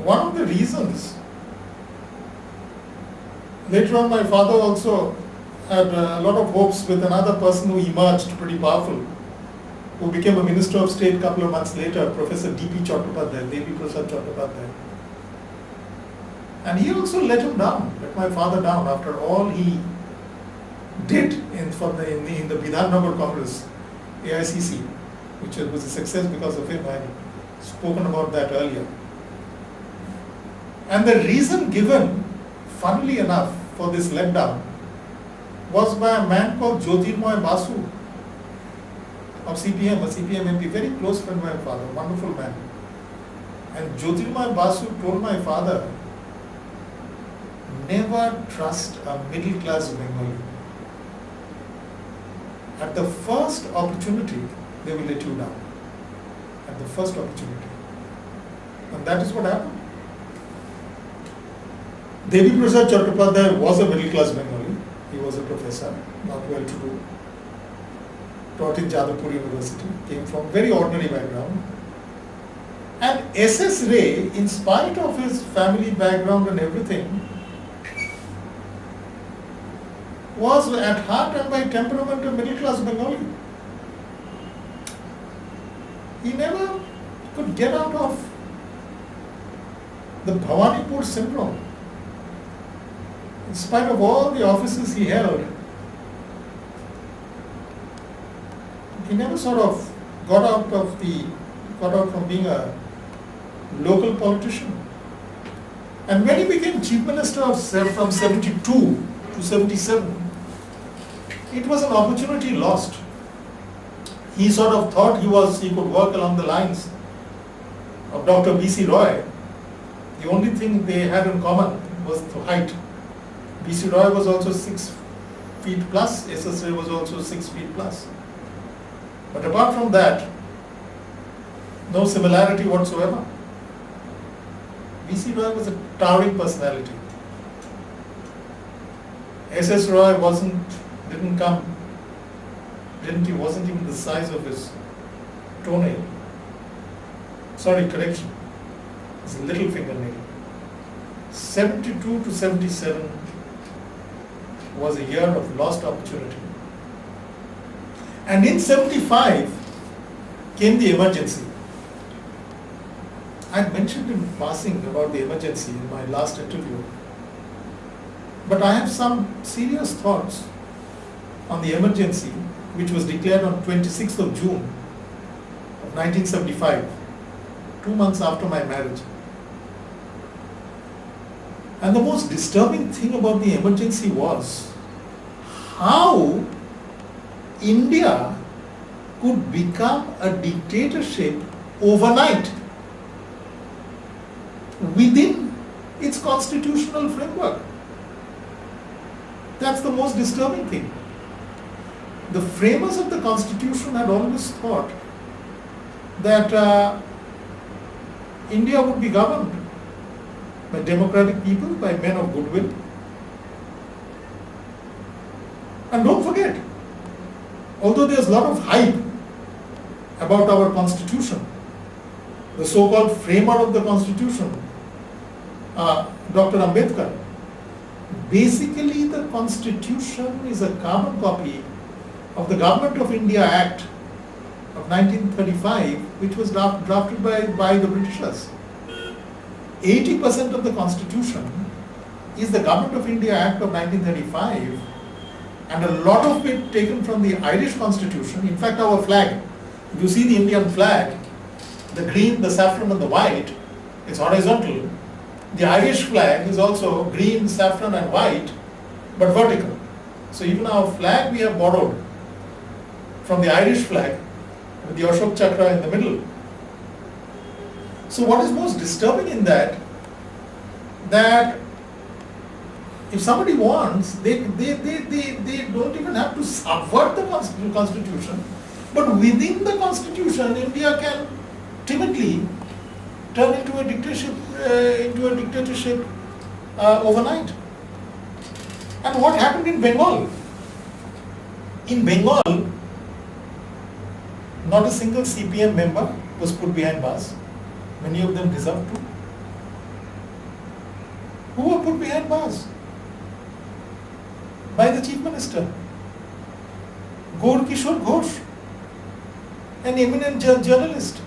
one of the reasons, later on my father also had a lot of hopes with another person who emerged pretty powerful, who became a Minister of State a couple of months later, Professor D.P. Chattopadhyay, Devi Prasad Chattopadhyay. And he also let my father down after all he did in the Bidhannagar Congress, AICC, which was a success because of him. I had spoken about that earlier. And the reason given, funnily enough, for this letdown was by a man called Jyotirmoy Basu of CPM, a CPM MP, very close friend of my father, wonderful man. And Jyotirmoy Basu told my father, never trust a middle class Bengali. At the first opportunity, they will let you down. At the first opportunity. And that is what happened. Devi Prasad Chattopadhyay was a middle class Bengali. He was a professor, not well to do. Taught in Jadavpur University, came from very ordinary background. And S.S. Ray, in spite of his family background and everything, was at heart and by temperament a middle class Bengali. He never could get out of the Bhawanipur syndrome. In spite of all the offices he held, he never sort of got out from being a local politician. And when he became Chief Minister from 72 to 77, it was an opportunity lost. He sort of thought he could work along the lines of Dr. B.C. Roy. The only thing they had in common was the height. B.C. Roy was also 6 feet plus, S.S. Ray was also 6 feet plus. But apart from that, no similarity whatsoever. B.C. Roy was a towering personality. S.S. Roy wasn't even the size of his toenail. Sorry, correction. It's a little fingernail. 72 to 77 was a year of lost opportunity. And in 75 came the emergency. I had mentioned in passing about the emergency in my last interview. But I have some serious thoughts on the emergency which was declared on 26th of June of 1975, 2 months after my marriage. And the most disturbing thing about the emergency was how India could become a dictatorship overnight within its constitutional framework. That's the most disturbing thing. The framers of the constitution had always thought that India would be governed by democratic people, by men of goodwill. And don't forget, although there's a lot of hype about our constitution, the so-called framer of the constitution, Dr. Ambedkar, basically the constitution is a carbon copy of the Government of India Act of 1935, which was drafted by the Britishers. 80% of the constitution is the Government of India Act of 1935, and a lot of it taken from the Irish constitution. In fact, our flag, if you see the Indian flag, the green, the saffron and the white, is horizontal. The Irish flag is also green, saffron and white, but vertical. So even our flag we have borrowed from the Irish flag with the Ashok Chakra in the middle. So what is most disturbing in that if somebody wants, they don't even have to subvert the constitution, but within the constitution, India can timidly turn into a dictatorship overnight. And what happened in Bengal? In Bengal, not a single CPM member was put behind bars. Many of them deserved to. put behind bars by the Chief Minister. Gaur Kishore Ghosh, an eminent journalist,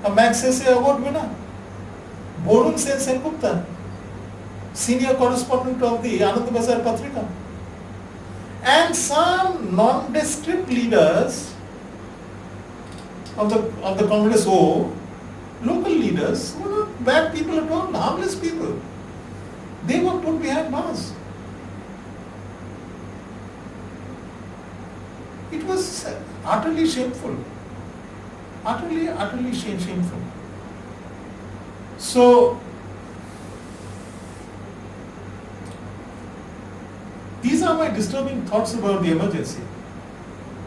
a Magsaysay Award winner. Borun Sengupta, senior correspondent of the Anand Bazar Patrika. And some nondescript leaders of the Congress local leaders were not bad people at all, harmless people. They were put behind bars. It was utterly shameful. Utterly shameful. So, these are my disturbing thoughts about the emergency.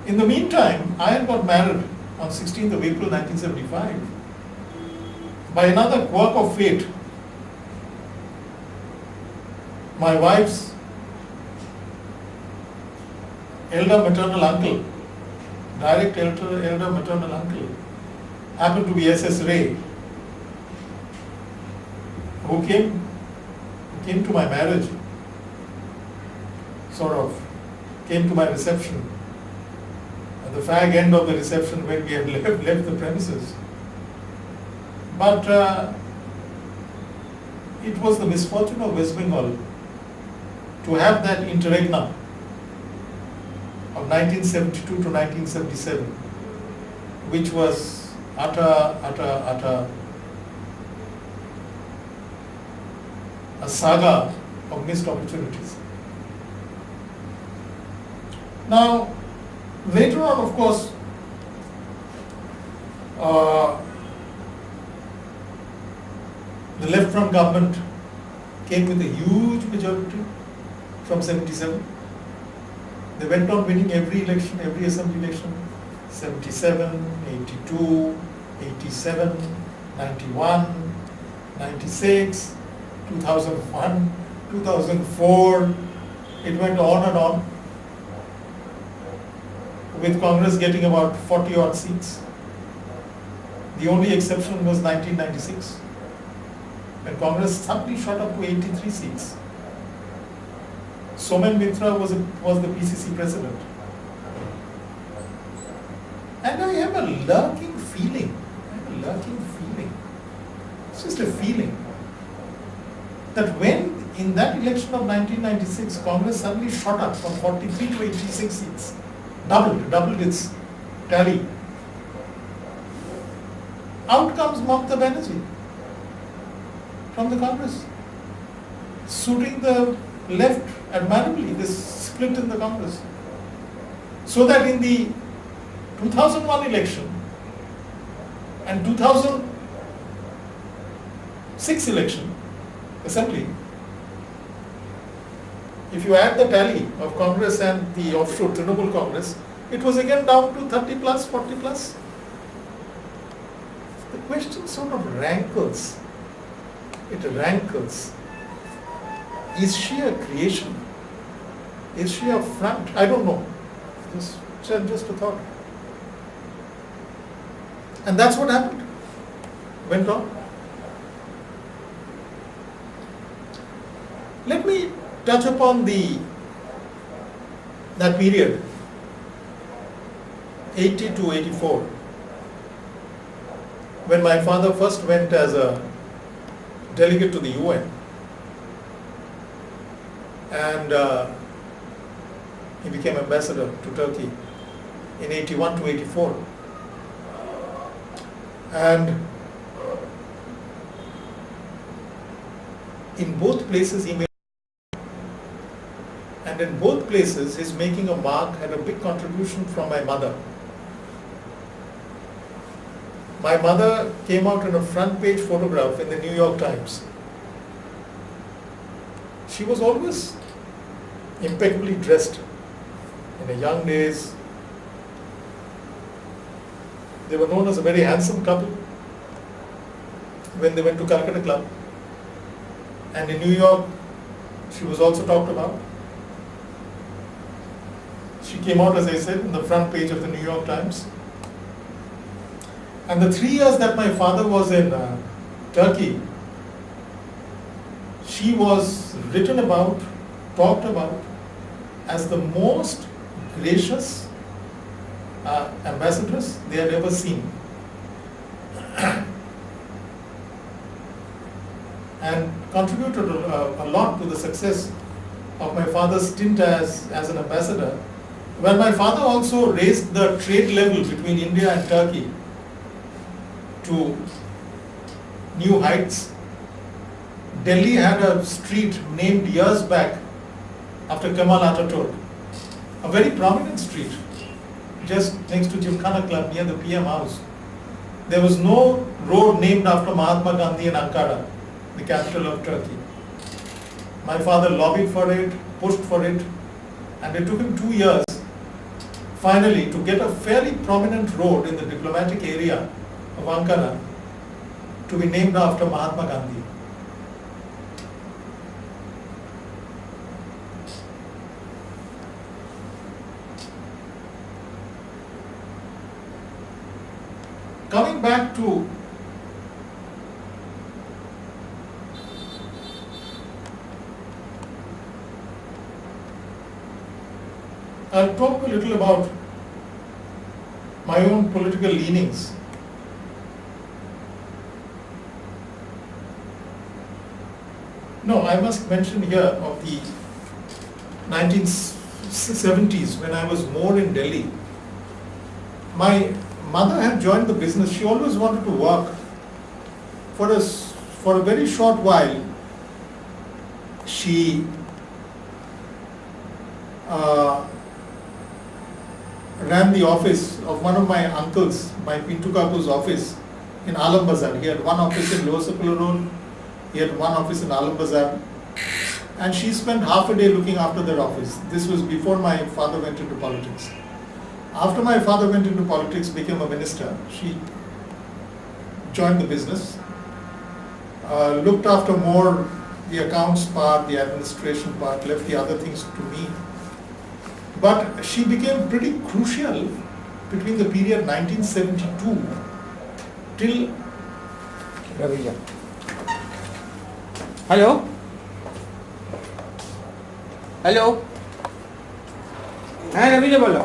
In the meantime, I had got married on 16th of April 1975 by another quirk of fate. My wife's elder maternal uncle, direct elder maternal uncle, happened to be S.S. Ray, who came to my marriage, came to my reception, at the fag end of the reception when we had left the premises. But it was the misfortune of West Bengal to have that interregnum of 1972 to 1977, which was utter a saga of missed opportunities. Now, later on, of course, the left front government came with a huge majority from 77. They went on winning every election, every assembly election, 77, 82, 87, 91, 96, 2001, 2004, it went on and on, with Congress getting about 40 odd seats. The only exception was 1996, when Congress suddenly shot up to 83 seats. Somen Mitra was the PCC president. And I have a lurking feeling, it's just a feeling, that when in that election of 1996, Congress suddenly shot up from 43 to 86 seats, doubled its tally. Out comes Mamata Banerjee from the Congress, suiting the left admirably, this split in the Congress. So that in the 2001 election and 2006 election, assembly, if you add the tally of Congress and the offshore Trinamool Congress, it was again down to 30 plus, 40 plus. The question sort of rankles. It rankles. Is she a creation? Is she a front? I don't know. Just a thought. And that's what happened. Went on. Let me touch upon that period, 80 to 84, when my father first went as a delegate to the UN, and he became ambassador to Turkey in 81 to 84. And in both places he made, and in both places his making a mark had a big contribution from my mother. My mother came out in a front page photograph in the New York Times. She was always impeccably dressed in her young days. They were known as a very handsome couple when they went to Calcutta Club. And in New York, she was also talked about. She came out, as I said, in the front page of the New York Times. And the 3 years that my father was in Turkey, she was written about, talked about as the most gracious ambassadress they had ever seen. And contributed a lot to the success of my father's stint as an ambassador, where my father also raised the trade level between India and Turkey to new heights. Delhi had a street named years back after Kemal Ataturk, a very prominent street, just next to Gymkhana Club near the PM house. There was no road named after Mahatma Gandhi in Ankara, the capital of Turkey. My father lobbied for it, pushed for it, and it took him 2 years finally to get a fairly prominent road in the diplomatic area of Ankara to be named after Mahatma Gandhi. Coming back to I'll talk a little about my own political leanings. No, I must mention here of the 1970s when I was more in Delhi. My mother had joined the business. She always wanted to work. For a very short while, she ran the office of one of my uncles, my Pintu Kaku's office in Alam Bazar. He had one office in Lower Circular Road, he had one office in Alam Bazar, and she spent half a day looking after their office. This was before my father went into politics. After my father went into politics, became a minister, she joined the business, looked after more the accounts part, the administration part, left the other things to me. But she became pretty crucial between the period 1972 till... Hello? Hello? হ্যাঁ রবি বলো।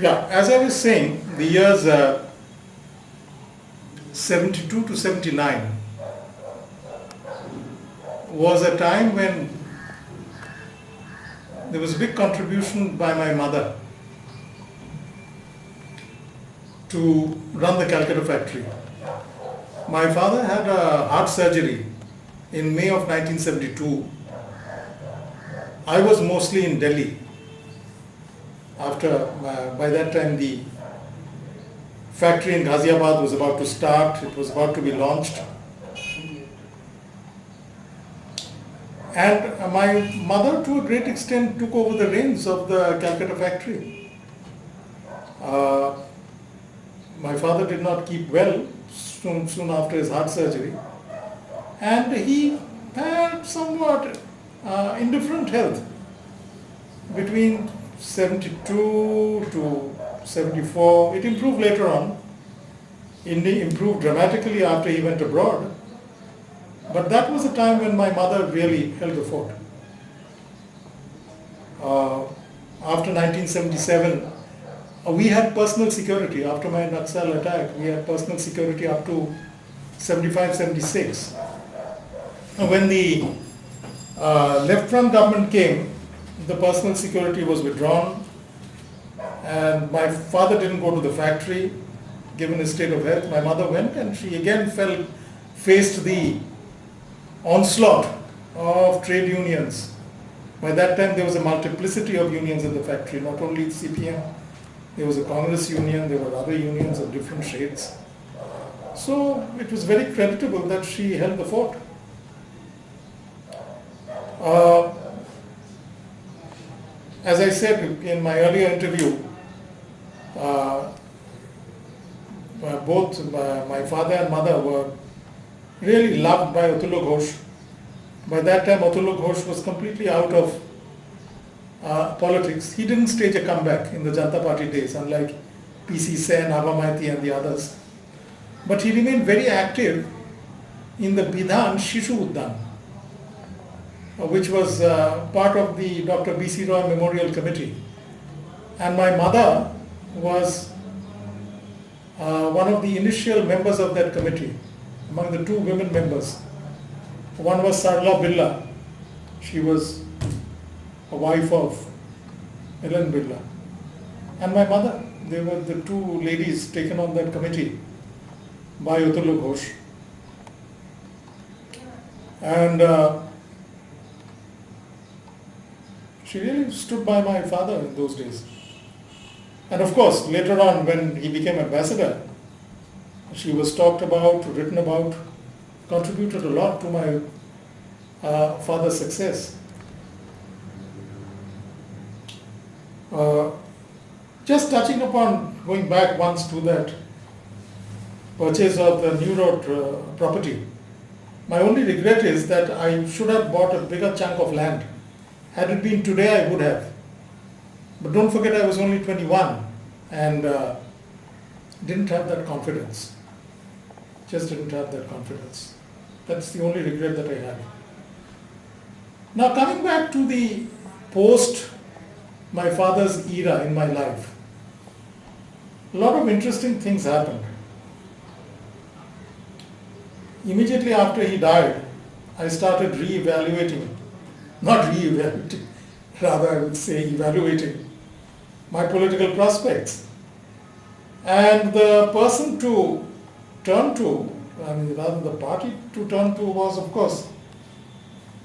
Yeah, as I was saying, the years 72 to 79 was a time when there was a big contribution by my mother to run the Calcutta factory. My father had a heart surgery in May of 1972. I was mostly in Delhi. By that time the factory in Ghaziabad was about to start, it was about to be launched. And my mother to a great extent took over the reins of the Calcutta factory. My father did not keep well soon after his heart surgery, and he had somewhat indifferent health between 72 to 74. It improved later on. India improved dramatically after he went abroad. But that was a time when my mother really held the fort. After 1977, we had personal security. After my Naxal attack, we had personal security up to 75, 76. When the left front government came, the personal security was withdrawn, and my father didn't go to the factory given his state of health. My mother went, and she again faced the onslaught of trade unions. By that time there was a multiplicity of unions in the factory, not only CPM, there was a Congress union, there were other unions of different shades. So it was very creditable that she held the fort. As I said in my earlier interview, both my father and mother were really loved by Atulya Ghosh. By that time, Atulya Ghosh was completely out of politics. He didn't stage a comeback in the Janata Party days, unlike P.C. Sen, Abha Maiti and the others. But he remained very active in the Bidhan Shishu Uddan, which was part of the Dr. B.C. Roy Memorial Committee. And my mother was one of the initial members of that committee, among the two women members. One was Sarla Birla. She was a wife of Ellen Birla. And my mother, they were the two ladies taken on that committee by Atulya Ghosh. And she really stood by my father in those days. And of course, later on when he became ambassador, she was talked about, written about, contributed a lot to my father's success. Just touching upon, going back once to that purchase of the New Road property, my only regret is that I should have bought a bigger chunk of land. Had it been today, I would have. But don't forget, I was only 21 and didn't have that confidence. Just didn't have that confidence. That's the only regret that I have. Now coming back to the post my father's era in my life, a lot of interesting things happened. Immediately after he died, I started rather I would say evaluating my political prospects. And the person to turn to, rather the party to turn to was, of course,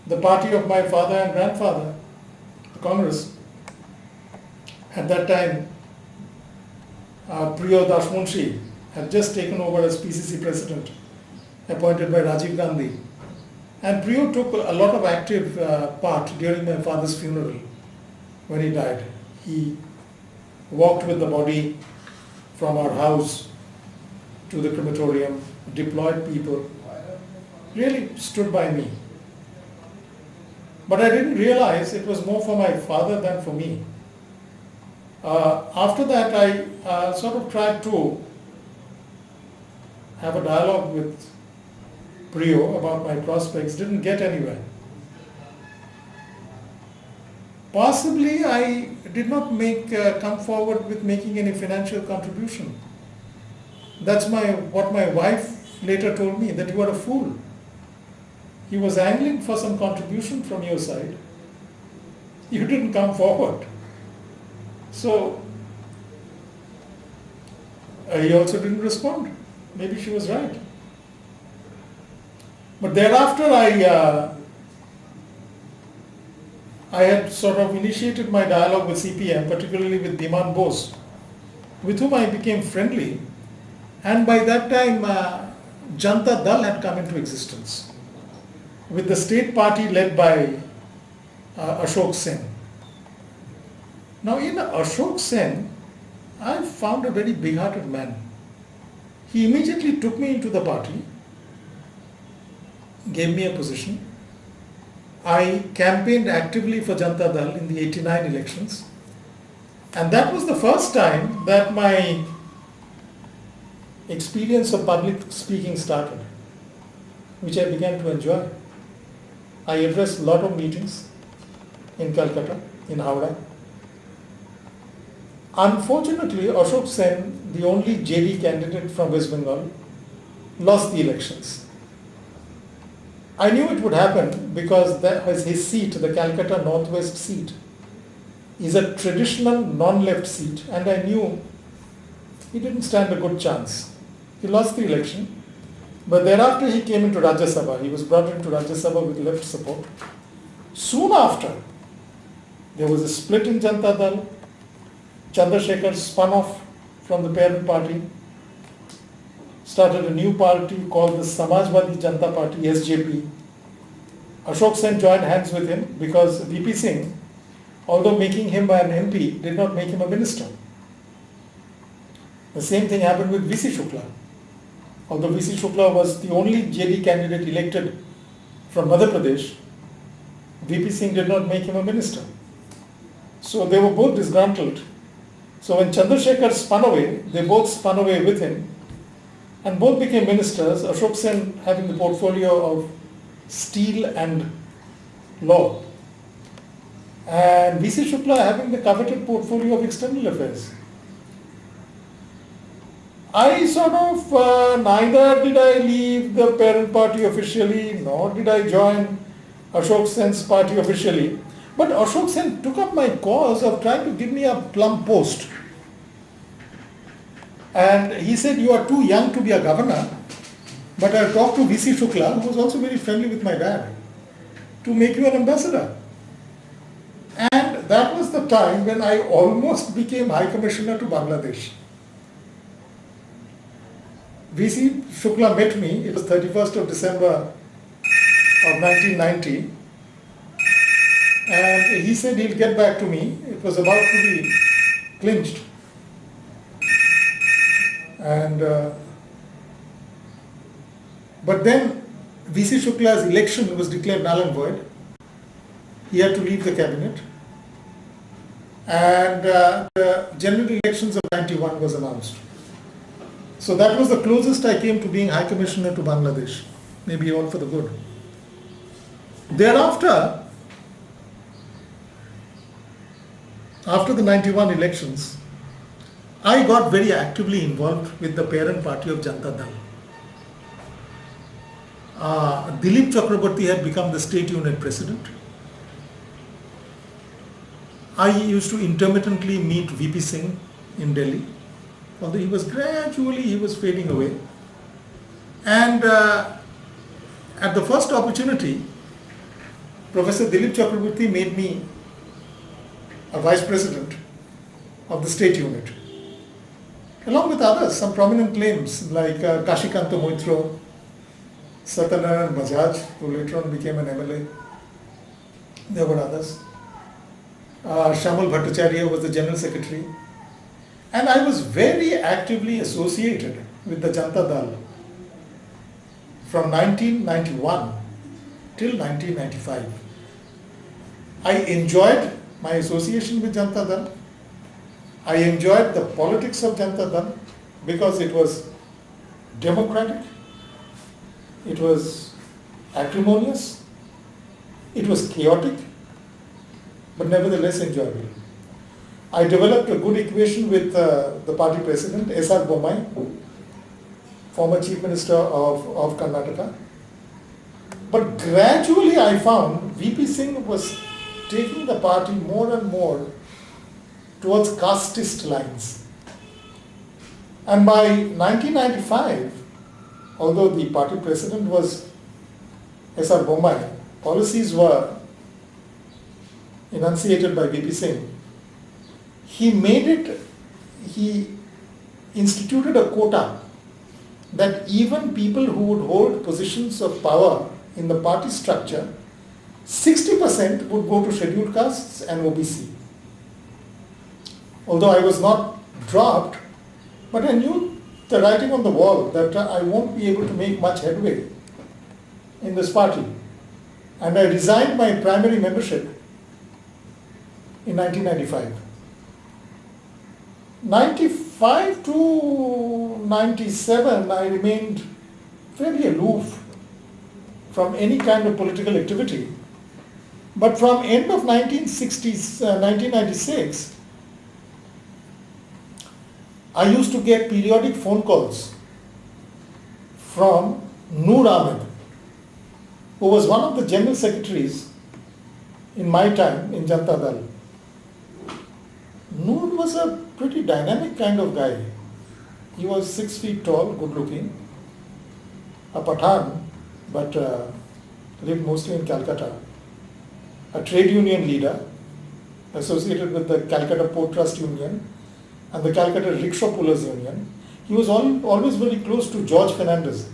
the party of my father and grandfather, the Congress. At that time, Priyo Dashmunshi had just taken over as PCC president, appointed by Rajiv Gandhi. And Priyo took a lot of active part during my father's funeral when he died. He walked with the body from our house to the crematorium, deployed people, really stood by me. But I didn't realize it was more for my father than for me. After that, I sort of tried to have a dialogue with Priyo about my prospects, didn't get anywhere. Possibly I did not come forward with making any financial contribution. That's what my wife later told me, that you are a fool. He was angling for some contribution from your side. You didn't come forward. So he also didn't respond. Maybe she was right. But thereafter I had sort of initiated my dialogue with CPM, particularly with Biman Bose, with whom I became friendly. And by that time, Janata Dal had come into existence, with the state party led by Ashok Sen. Now in Ashok Sen, I found a very big-hearted man. He immediately took me into the party, gave me a position. I campaigned actively for Janata Dal in the 89 elections. And that was the first time that my experience of public speaking started, which I began to enjoy. I addressed a lot of meetings in Calcutta, in Howrah. Unfortunately, Ashok Sen, the only JD candidate from West Bengal, lost the elections. I knew it would happen because that was his seat, the Calcutta Northwest seat, is a traditional non-left seat, and I knew he didn't stand a good chance. He lost the election, but thereafter he came into Rajya Sabha. He was brought into Rajya Sabha with left support. Soon after, there was a split in Janata Dal. Chandrasekhar spun off from the parent party, started a new party called the Samajwadi Janata Party, SJP. Ashok Sen joined hands with him because VP Singh, although making him an MP, did not make him a minister. The same thing happened with VC Shukla. Although VC Shukla was the only JD candidate elected from Madhya Pradesh, VP Singh did not make him a minister. So they were both disgruntled. So when Chandrasekhar spun away, they both spun away with him, and both became ministers, Ashok Sen having the portfolio of steel and law, and VC Shukla having the coveted portfolio of external affairs. I sort of, neither did I leave the parent party officially, nor did I join Ashok Sen's party officially. But Ashok Sen took up my cause of trying to give me a plum post. And he said, you are too young to be a governor, but I talked to VC Shukla, who was also very friendly with my dad, to make you an ambassador. And that was the time when I almost became High Commissioner to Bangladesh. VC Shukla met me, it was 31st of December of 1990, and he said he'll get back to me. It was about to be clinched. And but then VC Shukla's election was declared null and void. He had to leave the cabinet, and the general elections of 91 was announced. So that was the closest I came to being High Commissioner to Bangladesh, maybe all for the good. Thereafter, after the 91 elections, I got very actively involved with the parent party of Janata Dal. Dilip Chakraborty had become the state unit president. I used to intermittently meet VP Singh in Delhi, although he was fading away. And at the first opportunity, Professor Dilip Chakraborty made me a vice president of the state unit, along with others, some prominent names like Kashikanta Moitro, Satyanarayan Bajaj, who later on became an MLA. There were others. Shamal Bhattacharya was the general secretary. And I was very actively associated with the Janata Dal from 1991 till 1995. I enjoyed my association with Janata Dal. I enjoyed the politics of Janata Dal because it was democratic, it was acrimonious, it was chaotic, but nevertheless enjoyable. I developed a good equation with the party president, S.R. Bommai, former Chief Minister of Karnataka. But gradually I found VP Singh was taking the party more and more towards casteist lines. And by 1995, although the party president was S.R. Bommai, policies were enunciated by VP Singh. He instituted a quota that even people who would hold positions of power in the party structure, 60% would go to scheduled castes and OBC. Although I was not dropped, but I knew the writing on the wall that I won't be able to make much headway in this party. And I resigned my primary membership in 1995. 95 to 97, I remained fairly aloof from any kind of political activity. But from end of 1996, I used to get periodic phone calls from Noor Ahmed, who was one of the general secretaries in my time in Janata Dal. Noor was a pretty dynamic kind of guy. He was 6 feet tall, good looking, a Pathan, but lived mostly in Calcutta, a trade union leader associated with the Calcutta Port Trust Union and the Calcutta Rickshaw Pullers Union. He was always very close to George Fernandez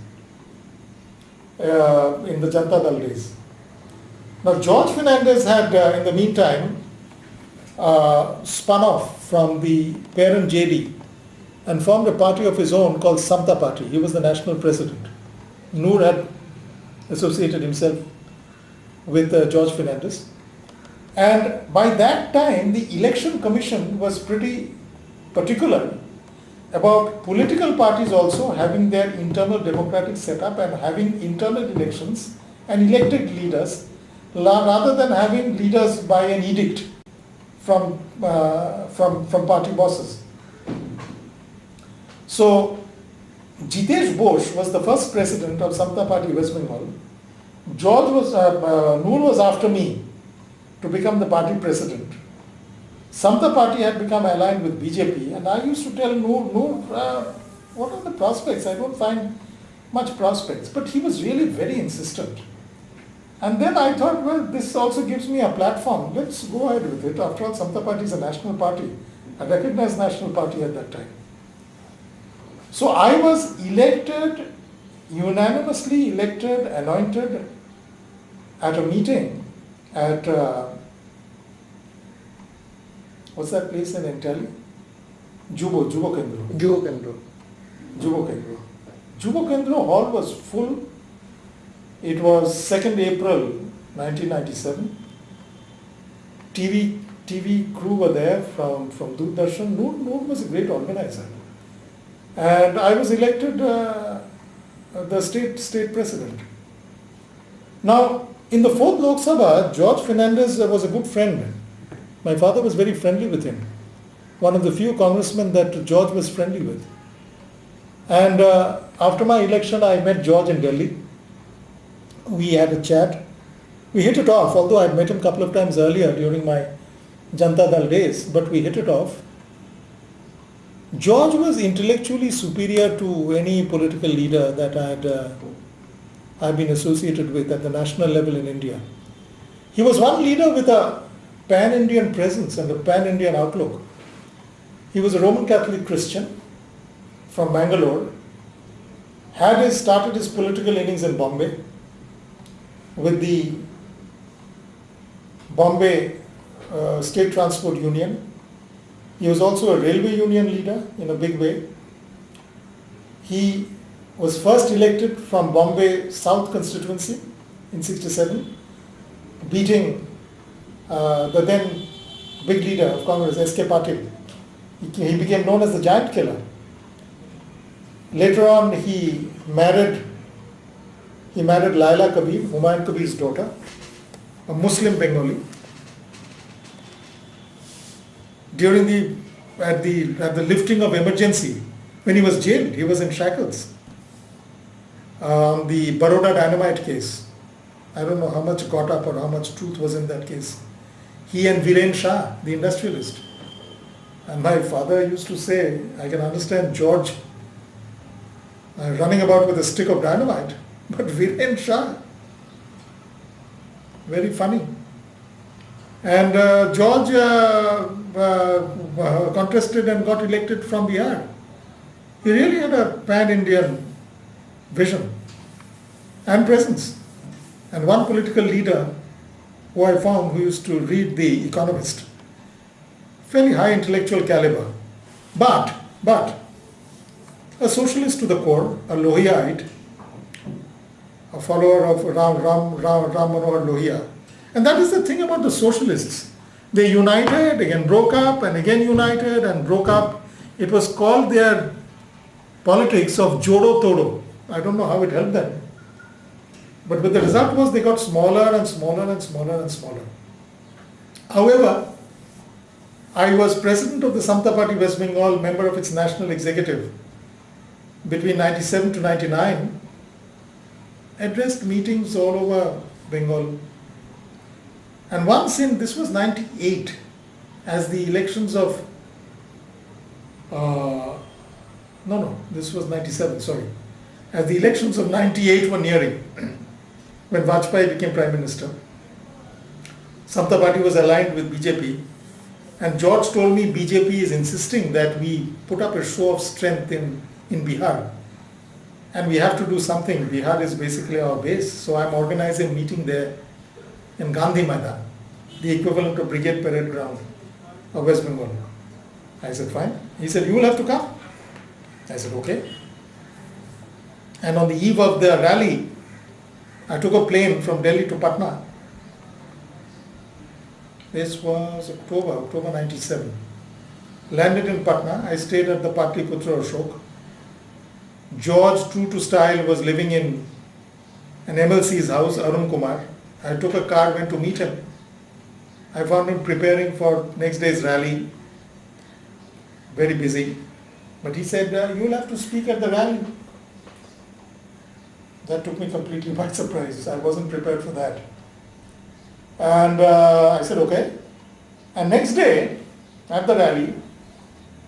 in the Janata Dal days. Now George Fernandez had in the meantime spun off from the parent JD and formed a party of his own called Samta Party. He was the national president. Noor had associated himself with George Fernandez. And by that time, the election commission was pretty particular about political parties also having their internal democratic setup and having internal elections and elected leaders rather than having leaders by an edict from party bosses. So Jitesh Bose was the first president of Samta Party West Bengal. Noor was after me to become the party president. Samta Party had become aligned with BJP, and I used to tell Noor, what are the prospects? I don't find much prospects. But he was really very insistent. And then I thought, well, this also gives me a platform. Let's go ahead with it. After all, Samta Party is a national party, a recognized national party at that time. So I was elected, unanimously elected, anointed at a meeting at, what's that place in Delhi? Jubo Kendro. Jubo Kendro Hall was full. It was 2nd April 1997. TV crew were there from Doordarshan. Noor was a great organizer. And I was elected the state president. Now, in the 4th Lok Sabha, George Fernandez was a good friend. My father was very friendly with him. One of the few congressmen that George was friendly with. And after my election, I met George in Delhi. We had a chat. We hit it off, although I had met him a couple of times earlier during my Janata Dal days, but we hit it off. George was intellectually superior to any political leader that I've been associated with at the national level in India. He was one leader with a pan-Indian presence and a pan-Indian outlook. He was a Roman Catholic Christian from Bangalore, started his political innings in Bombay with the Bombay State Transport Union. He was also a railway union leader in a big way. He was first elected from Bombay South constituency in 67, beating the then big leader of Congress, S.K. Patil. He became known as the giant killer. Later on, he married Laila Kabir, Humayun Kabir's daughter, a Muslim Bengali. At the lifting of emergency, when he was jailed, he was in shackles. The Baroda dynamite case, I don't know how much got up or how much truth was in that case. He and Viren Shah, the industrialist. And my father used to say, I can understand George running about with a stick of dynamite, but Viren Shah, very funny. And George contested and got elected from Bihar. He really had a pan-Indian vision and presence. And one political leader who I found who used to read The Economist, fairly high intellectual caliber, but a socialist to the core, a Lohiaite, a follower of Ram Manohar Lohia. And that is the thing about the socialists. They united, again broke up, and again united and broke up. It was called their politics of Jodo Todo. I don't know how it helped them. But the result was they got smaller and smaller and smaller and smaller. However, I was president of the Samta Party West Bengal, member of its national executive between 97 to 99, addressed meetings all over Bengal. And once this was 98, as the elections of, this was 97, sorry. As the elections of 98 were nearing, when Vajpayee became Prime Minister, Samta Party was aligned with BJP, and George told me BJP is insisting that we put up a show of strength in Bihar, and we have to do something. Bihar is basically our base, so I'm organizing a meeting there in Gandhi Maidan, the equivalent of Brigade Parade Ground of West Bengal. I said, fine. He said, you will have to come. I said, okay. And on the eve of the rally, I took a plane from Delhi to Patna. This was October 97. Landed in Patna. I stayed at the Patliputra Ashok. George, true to style, was living in an MLC's house, Arun Kumar. I took a car, went to meet him. I found him preparing for next day's rally. Very busy. But he said, you will have to speak at the rally. That took me completely by surprise. I wasn't prepared for that. And I said, okay. And next day, at the rally,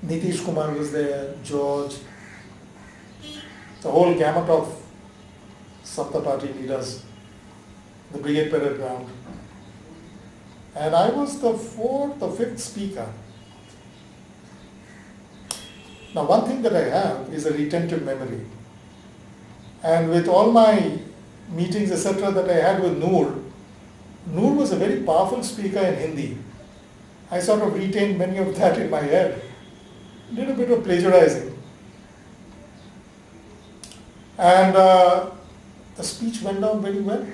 Nitish Kumar was there, George, the whole gamut of Sapta Party leaders, the Brigade Parade Ground. And I was the fourth or fifth speaker. Now, one thing that I have is a retentive memory. And with all my meetings, etc., that I had with Noor was a very powerful speaker in Hindi. I sort of retained many of that in my head. Did a bit of plagiarizing. And the speech went down very well.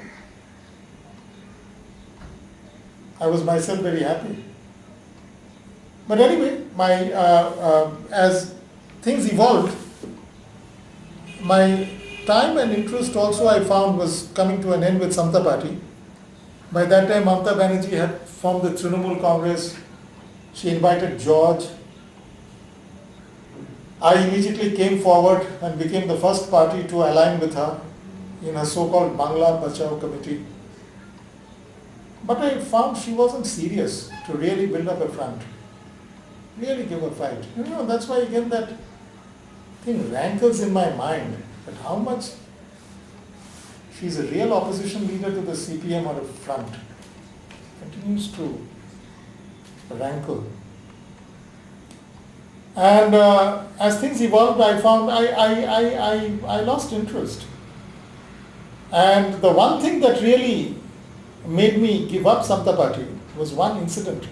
I was myself very happy. But anyway, as things evolved, my time and interest also I found was coming to an end with Samta Party. By that time, Mamata Banerjee had formed the Trinamool Congress. She invited George. I immediately came forward and became the first party to align with her in her so-called Bangla Bachao committee. But I found she wasn't serious to really build up a front, really give a fight. That's why again that thing rankles in my mind, that how much she's a real opposition leader to the CPM or a front. Continues to rankle. And as things evolved, I found I lost interest. And the one thing that really made me give up Samta Party was one incident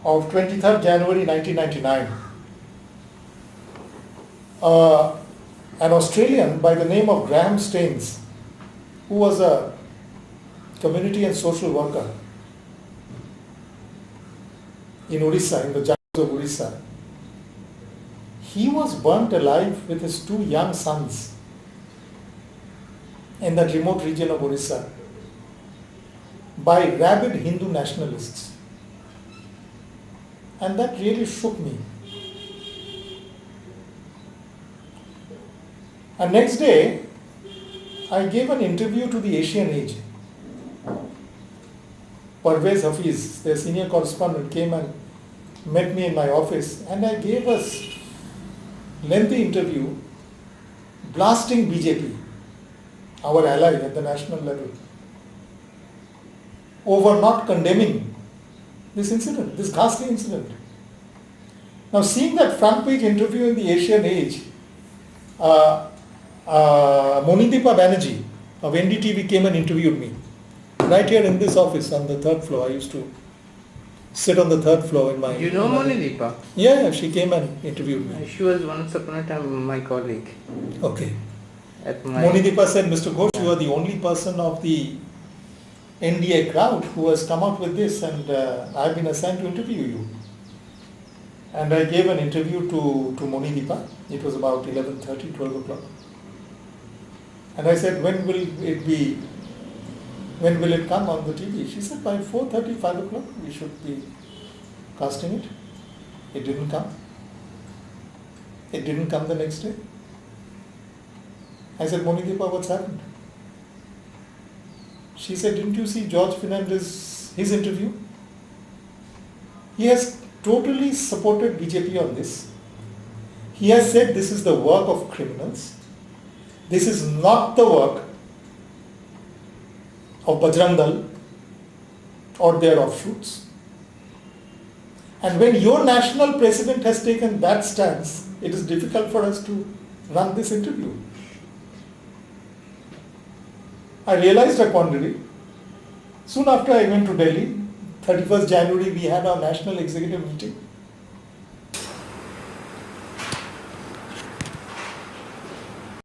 of 23rd January 1999. An Australian by the name of Graham Staines, who was a community and social worker in Orissa, in the jungles of Orissa, he was burnt alive with his two young sons in that remote region of Orissa by rabid Hindu nationalists. And that really shook me. And next day, I gave an interview to the Asian Age. Parvez Hafiz, their senior correspondent, came and met me in my office, and I gave a lengthy interview blasting BJP, our ally at the national level, over not condemning this incident, this ghastly incident. Now, seeing that front page interview in the Asian Age, Monideepa Banerjee of NDTV came and interviewed me right here in this office on the third floor. I used to sit on the third floor in my... You know Monideepa? Yeah, she came and interviewed me. She was once upon a time my colleague. Okay. Monideepa said, Mr. Ghosh, you are the only person of the NDA crowd who has come out with this, and I have been assigned to interview you. And I gave an interview to Moni Deepa. It was about 11:30, 12 o'clock. And I said, when will it come on the TV? She said, by 4:30, 5 o'clock, we should be casting it. It didn't come. It didn't come the next day. I said, Moni Deepa, what's happened? She said, didn't you see George Fernandez, his interview? He has totally supported BJP on this. He has said this is the work of criminals. This is not the work of Bajrang Dal or their offshoots. And when your national president has taken that stance, it is difficult for us to run this interview. I realized a quandary. Soon after I went to Delhi, 31st January, we had our national executive meeting.